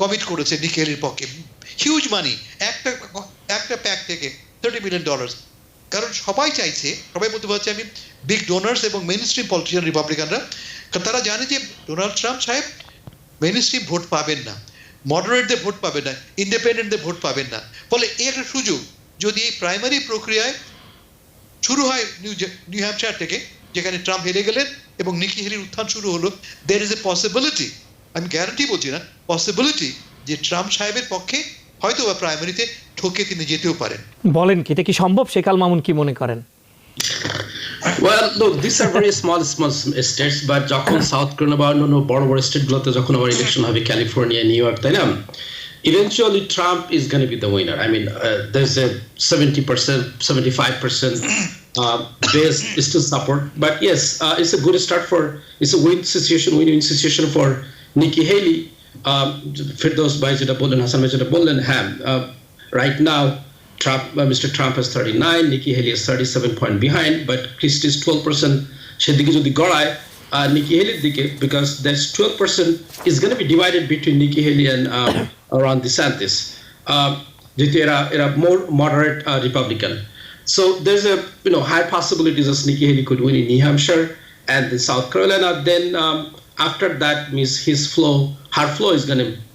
কমিট করেছে নিকি হেলির পক্ষে। হিউজ মানি, একটা প্যাক থেকে $30 মিলিয়ন। কারণ সবাই চাইছে, সবাই বলতে পারছে আমি বিগ ডোনার্স এবং মেইন স্ট্রিম পলিটিশিয়ান রিপাবলিকানরা, তারা জানে যে ডোনাল্ড ট্রাম্প সাহেব মেইন স্ট্রিম ভোট পাবেন না, মডারেটদের ভোট পাবেন না, ইন্ডিপেন্ডেন্টদের ভোট পাবেন না। ফলে এই একটা সুযোগ, যদি এই প্রাইমারি প্রক্রিয়ায় শুরু হয় নিউ হ্যাম্পশায়ার থেকে, যেখানে ট্রাম্প হেরে গেলেন এবং নিকি হেলির উত্থান শুরু হলো, দেয়ার ইজ এ পসিবিলিটি, আমি গ্যারান্টি বলছি না, পসিবিলিটি যে ট্রাম্প সাহেবের পক্ষে হয়তো বা প্রাইমারিতে ঠকে তিনি যেতেও পারেন। বলেন কি এটা কি সম্ভব? শেখ আল মামুন কি মনে করেন? Well, look, these are very small states, but যখন সাউথ ক্যারোলিনা বা অন্যান্য বড় বড় স্টেটগুলোতে যখন আবার ইলেকশন হবে, ক্যালিফোর্নিয়া, নিউ ইয়র্ক, তাই না, eventually Trump is going to be the winner. I mean, there's a 70%, 75% base still support, but yes, it's a good start it's a win-win situation for Nikki Haley. Ferdous by যেটা বললেন, Hassan by যেটা বললেন, হ্যাঁ, right now Mr. Trump has 39, Nikki Haley is 37 point behind, but Christie is 12%. সেদিকে যদি গড়ায়, Nikki Haley দিকে, because there's 12% is going to be divided between Nikki Haley and Ron DeSantis. যেহেতু এরা more moderate Republican. So there's a high possibilities that Nikki Haley could win in New Hampshire and in South Carolina. Then after that means her flow is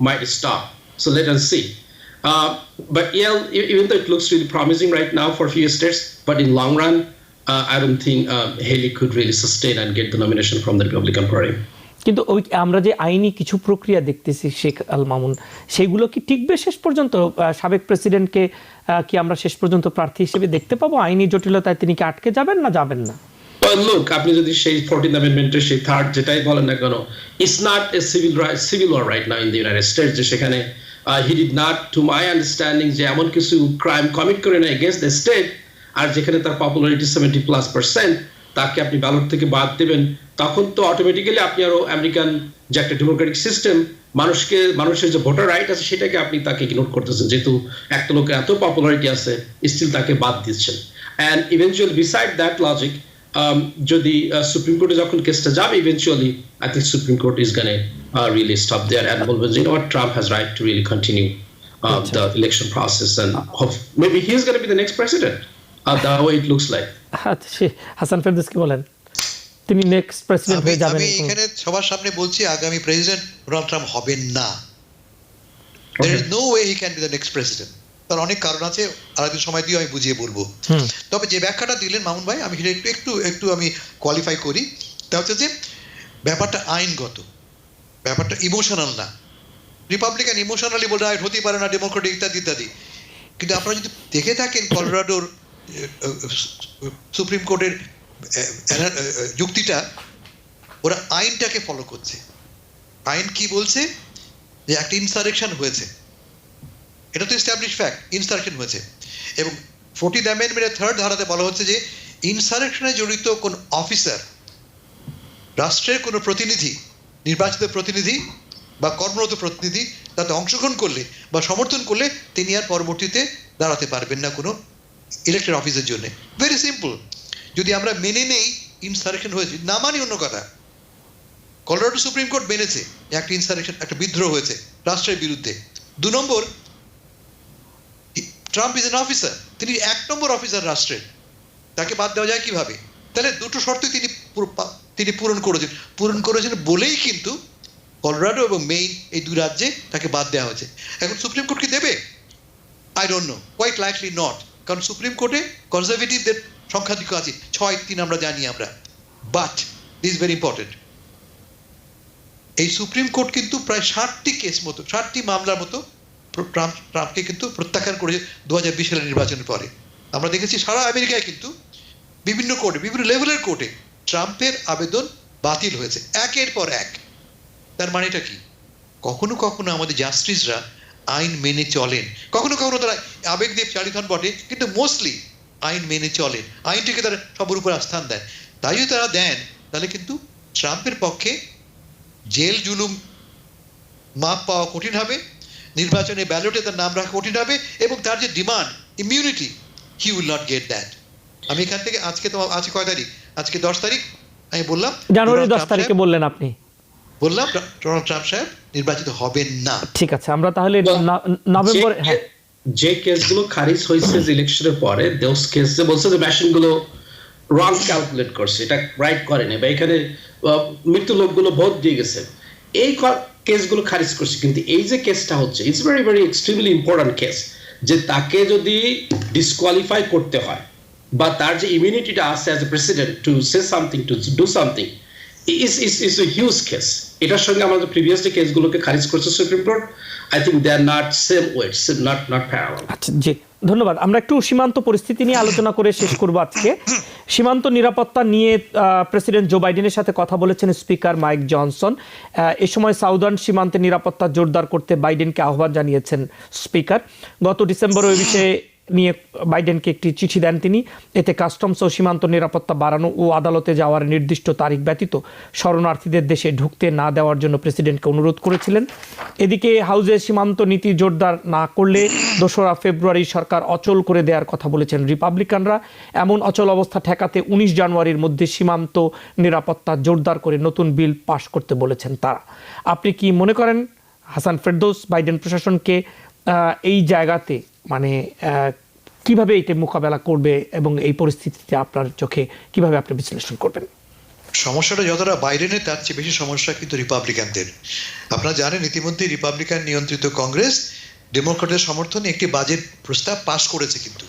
might stop. So let us see. But yeah, even though it looks really promising right now for a few states, but in long run, I don't think Haley could really sustain and get the nomination from the Republican Party. কিন্তু আমরা যে আইনি কিছু প্রক্রিয়া দেখতেছি শেখ আল মামুন, সেগুলো কি টিকবে শেষ পর্যন্ত? সাবেক প্রেসিডেন্টকে কি আমরা শেষ পর্যন্ত প্রার্থী হিসেবে দেখতে পাবো? আইনি জটিলতায় তিনি কি আটকে যাবেন না যাবেন না? Look, আপনি যদি সেই 14th Amendment-এর সেই থার্ড যেটাই বলেন না কেন, it's not a civil war right now in the United States, যে সেখানে he did not, to my understanding, যে এমন কিছু ক্রাইম কমিট করে না against the state, আর যেখানে তার পপুলারিটি 70+%, তাকে আপনি ব্যালট থেকে বাদ দেবেন, তখন তো অটোমেটিক্যালি আপনি আরো আমেরিকান যে একটা ডেমোক্রেটিক সিস্টেম, মানুষের যে ভোটার রাইট আছে সেটাকে আপনি তাকে ইগনোর করতেছেন, যেহেতু একটা লোকের এত পপুলারিটি আছে স্টিল তাকে বাদ দিচ্ছেন। And eventually beside that logic, যদি সুপ্রিম কোর্টে যখন কেসটা যাবে eventually, I think supreme court is gonna really stop there and বলবেন যে what Trump has right to really continue the election process and maybe he is going to be the next president, the way it looks like. Hasan Ferdous কি বলেন? তিনি next president হয়ে যাবেন? আমি এখানে সবার সামনে বলছি, আগামী প্রেসিডেন্ট ডোনাল্ড ট্রাম্প হবেন না। there is no way he can be the next president. তার অনেক কারণ আছে, আরেকদিন সময় দিয়ে আমি বুঝিয়ে বলবো। তবে যে ব্যাখ্যাটা দিলেন মামুন ভাই, আমি সেটা একটু আমি কোয়ালিফাই করি। তা হচ্ছে যে ব্যাপারটা আইনগত, ব্যাপারটা ইমোশনাল না। রিপাবলিকান ইমোশনালি বলে হতেই পারে না, ডেমোক্রেটিক ইত্যাদি ইত্যাদি। কিন্তু আপনারা যদি দেখে থাকেন কলোরাডোর সুপ্রিম কোর্টের যুক্তিটা, ওরা আইনটাকে ফলো করছে। আইন কি বলছে? যে একটা ইনসারেকশন হয়েছে, এটা তো এস্টাবলিশ ফ্যাক্ট, ইনসারেকশন হয়েছে। এবং 14th Amendment-এর 3rd ধারাতে বলা হচ্ছে যে ইনসারেকশনে জড়িত কোন অফিসার, রাষ্ট্রের কোনো প্রতিনিধি, নির্বাচিত প্রতিনিধি বা কর্মরত প্রতিনিধি তাতে অংশগ্রহণ করলে বা সমর্থন করলে তিনি আর পরবর্তীতে দাঁড়াতে পারবেন না কোনো ইলেক্টেড অফিসের জন্য। Very simple. যদি আমরা মেনে নেই ইনসারেকশন হয়েছে, না মানি অন্য কথা। কলোরাডো সুপ্রিম কোর্ট মেনেছে একটা ইনসারেকশন, একটা বিদ্রোহ হয়েছে রাষ্ট্রের বিরুদ্ধে। 2 নম্বর, ট্রাম্প ইজ এন অফিসার, তিনি 1 নম্বর অফিসার রাষ্ট্রের, তাকে বাদ দেওয়া যায় কিভাবে? তাহলে দুটো শর্তই তিনি পূরণ করেছেন বলেই কিন্তু কলোরাডো এবং মেইন এই 2 রাজ্যে তাকে বাদ দেওয়া হয়েছে। এখন সুপ্রিম কোর্ট কি দেবে? I don't know, quite likely not, কারণ সুপ্রিম কোর্টে কনজারভেটিভদের সংখ্যাধিক্য আছে, 6-3 আমরা জানি আমরা। But this is very important, এই সুপ্রিম কোর্ট কিন্তু প্রায় 60টি মামলার মতো ট্রাম্পকে কিন্তু প্রত্যাখ্যান করেছে 2020 সালের নির্বাচনের পরে। আমরা দেখেছি সারা আমেরিকায় কিন্তু বিভিন্ন কোর্টে, বিভিন্ন লেভেলের কোর্টে ট্রাম্পের আবেদন বাতিল হয়েছে একের পর এক। তার মানেটা কি? কখনো কখনো আমাদের জাস্টিসরা আইন মেনে চলেন, কখনো কখনো তারা আবেগ দিয়ে চালিত হন বটে, কিন্তু মোস্টলি আইন মেনে চলেন, আইনটিকে তারা সবার উপর আস্থান দেন। তাই যদি তারা দেন, তাহলে কিন্তু ট্রাম্পের পক্ষে জেল জুলুম মাপ পাওয়া কঠিন হবে, নির্বাচনে ব্যালটে তার নাম রাখা কঠিন হবে, এবং তার যে demand immunity, he will not get that. আমি এখান থেকে আজকে কয় তারিখ? আজকে 10 তারিখ। আমি বললাম জানুয়ারি 10 তারিখে বললেন আপনি, বললাম ডোনাল্ড ট্রাম্প সাহেব নির্বাচিত হবেন না। ঠিক আছে, আমরা তাহলে নভেম্বর, যে কেসগুলো খারিজ হয়েছে ইলেকশনের পরে, দোস কেসে বলছে যে মেশিনগুলো রং ক্যালকুলেট করছে, এটা রাইট করেনি, বা এখানে মৃত্যু লোকগুলো ভোট দিয়ে গেছে, এই কেসগুলো খারিজ করছে। কিন্তু এই যে কেসটা হচ্ছে, it's very very extremely important case, যে তাকে যদি ডিসকোয়ালিফাই করতে হয় বা তার যে ইমিউনিটিটা আছে as a president to say something, two do something, is a huge case. এটার সঙ্গে আমাদের প্রিভিয়াস যে কেসগুলোকে খারিজ করছে supreme court, I think they are not same weight, not parallel. আচ্ছা, জি ধন্যবাদ। আমরা একটু সীমান্ত পরিস্থিতি নিয়ে আলোচনা করে শেষ করব আজকে। সীমান্ত নিরাপত্তা নিয়ে প্রেসিডেন্ট জো বাইডেনের সাথে কথা বলেছেন স্পিকার মাইক জনসন। এ সময় সাউদার্ন সীমান্তের নিরাপত্তা জোরদার করতে বাইডেনকে আহ্বান জানিয়েছেন স্পিকার। গত ডিসেম্বরে ওই বিষয়ে নিয়ে বাইডেনকে একটি চিঠি দেন তিনি। এতে কাস্টমস ও সীমান্ত নিরাপত্তা বাড়ানো ও আদালতে যাওয়ার নির্দিষ্ট তারিখ ব্যতীত শরণার্থীদের দেশে ঢুকতে না দেওয়ার জন্য প্রেসিডেন্টকে অনুরোধ করেছিলেন। এদিকে হাউজে সীমান্ত নীতি জোরদার না করলে 2রা ফেব্রুয়ারি সরকার অচল করে দেওয়ার কথা বলেছেন রিপাবলিকানরা। এমন অচল অবস্থা ঠেকাতে 19 জানুয়ারির মধ্যে সীমান্ত নিরাপত্তা জোরদার করে নতুন বিল পাশ করতে বলেছেন তারা। আপনি কি মনে করেন হাসান ফেরদৌস বাইডেন প্রশাসনকে এই জায়গাতে মানে কিভাবে এটা মোকাবেলা করবে এবং এই পরিস্থিতিতে আপনার চোখে কিভাবে আপনি বিশ্লেষণ করবেন? সমস্যাটা যতটা বাইডেনের তার চেয়ে বেশি সমস্যা কিন্তু রিপাবলিকানদের। আপনারা জানেন ইতিমধ্যে রিপাবলিকান নিয়ন্ত্রিত কংগ্রেস ডেমোক্রেটের সমর্থনে একটি বাজেট প্রস্তাব পাশ করেছে, কিন্তু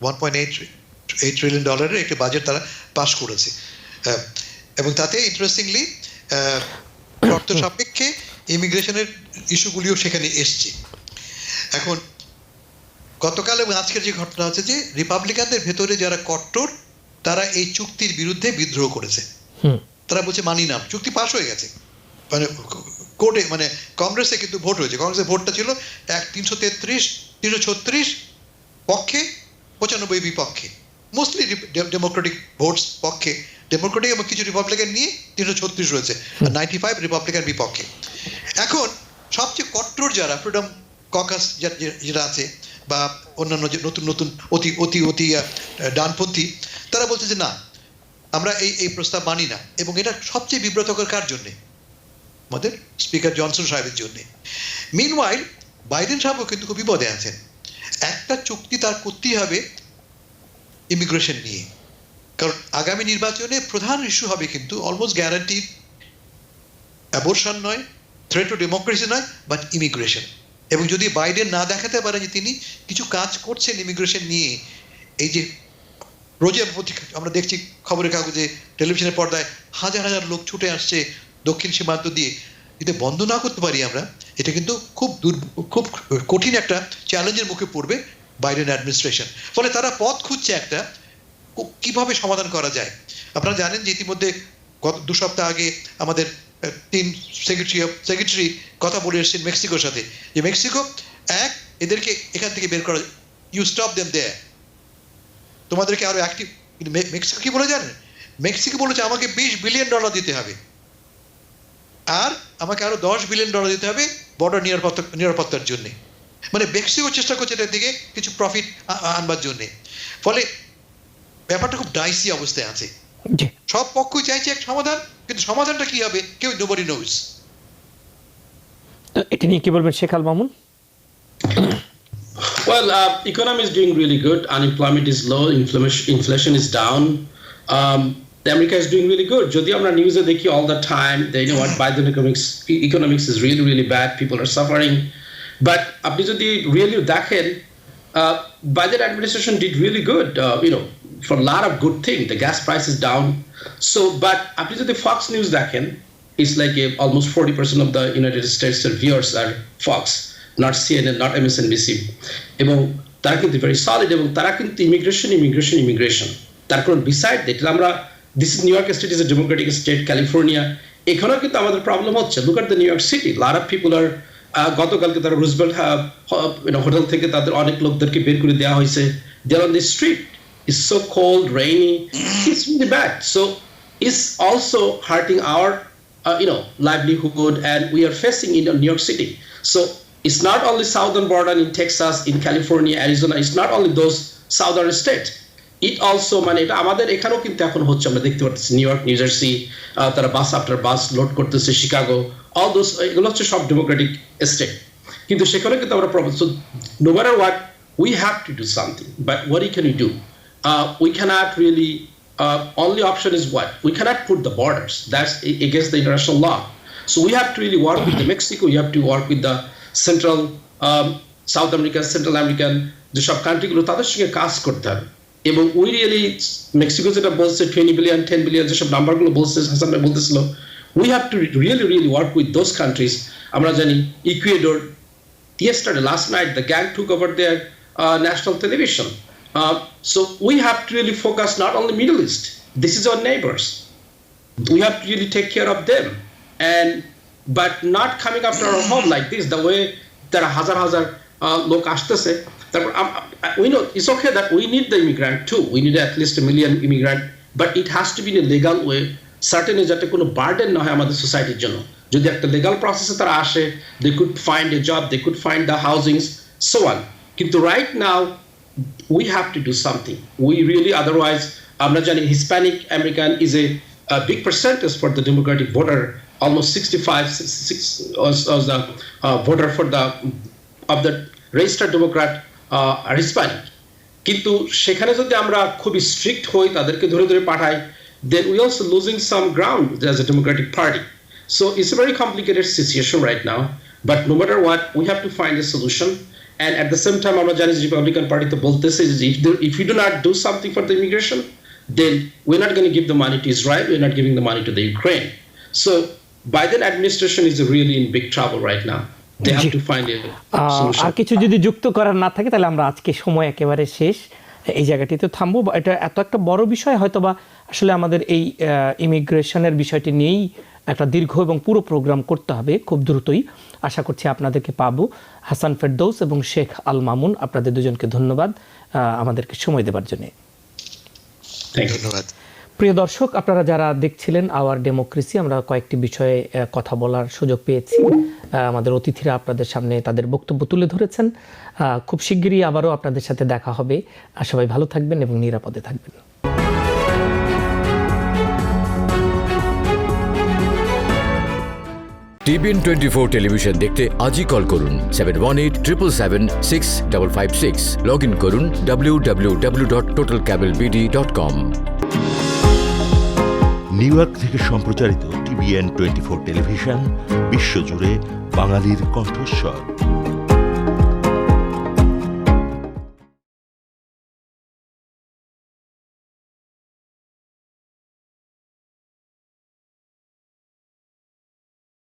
$1.8 ট্রিলিয়ন একটি বাজেট তারা পাশ করেছে। এবং তাতে ইন্টারেস্টিংলি শর্ত সাপেক্ষে ইমিগ্রেশনের ইস্যুগুলিও সেখানে এসছে। এখন গতকাল এবং আজকের যে ঘটনা হচ্ছে যে রিপাবলিকানদের ভেতরে যারা কট্টর তারা এই চুক্তির বিরুদ্ধে বিদ্রোহ করেছে। তারা বলছে মানি না, চুক্তি পাশ হয়ে গেছে, মানে কোর্টে মানে কংগ্রেসে কিন্তু ভোট হয়েছে। কংগ্রেসের ভোটটা ছিল 333-336 পক্ষে 95 বিপক্ষে, মোস্টলি ডেমোক্রেটিক ভোটস পক্ষে, ডেমোক্রেটিক এবং কিছু রিপাবলিকান নিয়ে 336 রয়েছে, 95 রিপাবলিকান বিপক্ষে। এখন সবচেয়ে কট্টর যারা ফ্রিডম ককাস যেটা আছে বা অন্যান্য যে নতুন নতুন অতি অতি অতি ডানপন্থী, তারা বলছে যে না, আমরা এই প্রস্তাব মানি না। এবং এটা সবচেয়ে বিব্রতকর কার জন্যে? আমাদের স্পিকার জনসন সাহেবের জন্যে। মিনওয়াইল বাইডেন সাহেবও কিন্তু খুব বিপদে আছেন। একটা চুক্তি তার করতেই হবে ইমিগ্রেশন নিয়ে, কারণ আগামী নির্বাচনে প্রধান ইস্যু হবে কিন্তু অলমোস্ট গ্যারান্টিড অ্যাবর্শন নয়, থ্রেট টু ডেমোক্রেসি নয়, বাট ইমিগ্রেশন। এবং যদি বাইডেন না দেখাতে পারে যে তিনি কিছু কাজ করছেন ইমিগ্রেশন নিয়ে, এই যে রোজে আমরা দেখছি খবরের কাগজে, টেলিভিশনের পর্দায় হাজার হাজার লোক ছুটে আসছে দক্ষিণ সীমান্ত দিয়ে, যদি বন্ধ না করতে পারি আমরা, এটা কিন্তু খুব কঠিন একটা চ্যালেঞ্জের মুখে পড়বে বাইডেন অ্যাডমিনিস্ট্রেশন। ফলে তারা পথ খুঁজছে একটা কিভাবে সমাধান করা যায়। আপনারা জানেন যে ইতিমধ্যে গত 2 সপ্তাহ আগে আমাদের 3 সেক্রেটারি কথা বলে এসেছেন মেক্সিকোর সাথে, যে মেক্সিকো এদেরকে এখান থেকে বের করা, ইউ স্টপ দেম দেয়ার, তোমাদেরকে আরো অ্যাক্টিভ। কিন্তু মেক্সিকো কি বলে জানেন? মেক্সিকো বলেছে আমাকে $20 বিলিয়ন দিতে হবে, আর আমাকে আরো $10 বিলিয়ন দিতে হবে বর্ডার নিরাপত্তার জন্য। মানে মেক্সিকো চেষ্টা করছে এটার দিকে কিছু প্রফিট আনবার জন্য। ফলে ব্যাপারটা খুব ডাইসি অবস্থায় আছে। সব পক্ষই চাইছে এক সমাধান, কিন্তু সমাধানটা কি হবে কেউ নোবডি নোজ। এটা নিয়ে কি বলবেন Sheikh Al Mamun? Well, economy is doing really good. Unemployment is low. Inflation is down. The America is doing really good. Jodi amra news e dekhi all the time, they know what Biden economics is really really bad. People are suffering. But apni jodi really dekhen, Biden administration did really good. For a lot of good things. The gas price is down. So, but apni jodi Fox News dekhen, it's like almost 40% of the United States viewers are Fox. Not CNN, not MSNBC. এবং তারা কিন্তু very solid, এবং তারা কিন্তু immigration. তার কারণ beside that, আমরা this is New York State is a democratic state, California, এখানেও কিন্তু আমাদের প্রবলেম হচ্ছে। Look at the New York City. A lot of people are গতকালকে তারা রুজভেল্ট হোটেল থেকে তাদের অনেক লোকদেরকে বের করে দেওয়া হয়েছে। They're on the street. It's so cold, rainy. It's really bad. So it's also hurting our livelihood, and we are facing in New York City. So it's not only southern border in Texas, in California, Arizona. It's not only those southern states. It also মানে এটা আমাদের এখানেও কিন্তু এখন হচ্ছে, আমরা দেখতে পাচ্ছি নিউ ইয়র্ক, নিউ জার্সি, তারা বাস আফটার বাস লোড করতেছে, শিকাগো, অল দোজ, এগুলো হচ্ছে সব ডেমোক্রেটিক স্টেট। কিন্তু সেখানে কিন্তু আমরা problem. So no matter what, we have to do something, but what can you do? We cannot really, only option is what? We cannot put the borders. That's against the international law. So we have to really work with the Mexico, you have to work with the Central, South American, Central American, যেসব কান্ট্রিগুলো, তাদের সঙ্গে কাজ করতে হবে। এবং we really, Mexico যেটা বলছে 20 billion 10 billion যেসব নাম্বারগুলো বলছে, হাসান ভাই বলতেছিল, we have to really work with those countries. আমরা জানি Ecuador, yesterday, last night, the gang took over their national television. So we have to really focus not on the Middle East. This is our neighbors. We have to really take care of them, but not coming after our home like this. The way তারা হাজার হাজার লোক আসতেছে, তারপর we know it's okay that we need the immigrant too. We need at least 1 million immigrant, but it has to be in a legal way. Certainly যাতে কোনো burden না হয় আমাদের সোসাইটির জন্য। যদি একটা legal process-এ তারা আসে, they could find a job, they could find the housings, so on. কিন্তু right now we have to do something. We really, otherwise আমরা জানি Hispanic American is a big percentage for the Democratic voter. Almost 65 was the voter for the of the registered Democrat are Hispanic. কিন্তু সেখানে যদি আমরা খুবই strict হই, তাদেরকে ধরে ধরে পাঠাই, then we also losing some ground as a Democratic Party. So it's a very complicated situation right now. But no matter what, we have to find a solution. And at the same time, আমরা জানি Republican Party তো বলতেছে যে if we do not do something for the immigration, then we're not going to give the money to Israel, we're not giving the money to the Ukraine. So Biden administration is really in big trouble right now. They have to find a solution. আর কিছু যদি যুক্ত করার না থাকে তাহলে আমরা আজকে সময় একেবারে শেষ, এই জায়গাটিতে থামবো। এটা এত একটা বড় বিষয়, হয়তোবা আসলে আমাদের এই ইমিগ্রেশনের বিষয়টি নিয়েই একটা দীর্ঘ এবং পুরো প্রোগ্রাম করতে হবে খুব দ্রুতই। আশা করছি আপনাদেরকে পাবো। হাসান, ফেরদৌস এবং শেখ আল মামুন, আপনাদের দুজনকে ধন্যবাদ আমাদেরকে সময় দেওয়ার জন্য। ধন্যবাদ। প্রিয় দর্শক, আপনারা যারা দেখছিলেন আওয়ার ডেমোক্রেসি, আমরা কয়েকটি বিষয়ে কথা বলার সুযোগ পেয়েছি। আমাদের অতিথিরা আপনাদের সামনে তাদের বক্তব্য তুলে ধরেছেন। খুব শিগগিরই আবারও আপনাদের সাথে দেখা হবে। সবাই ভালো থাকবেন এবং নিরাপদে থাকবেন। TBN 24 টেলিভিশন দেখতে আজই কল করুন 7187776556। লগ ইন করুন www.totalcablebd.com। নিউ ইয়র্ক থেকে সম্প্রচারিত TBN 24 টেলিভিশন বিশ্বজুড়ে বাঙালির কণ্ঠস্বর।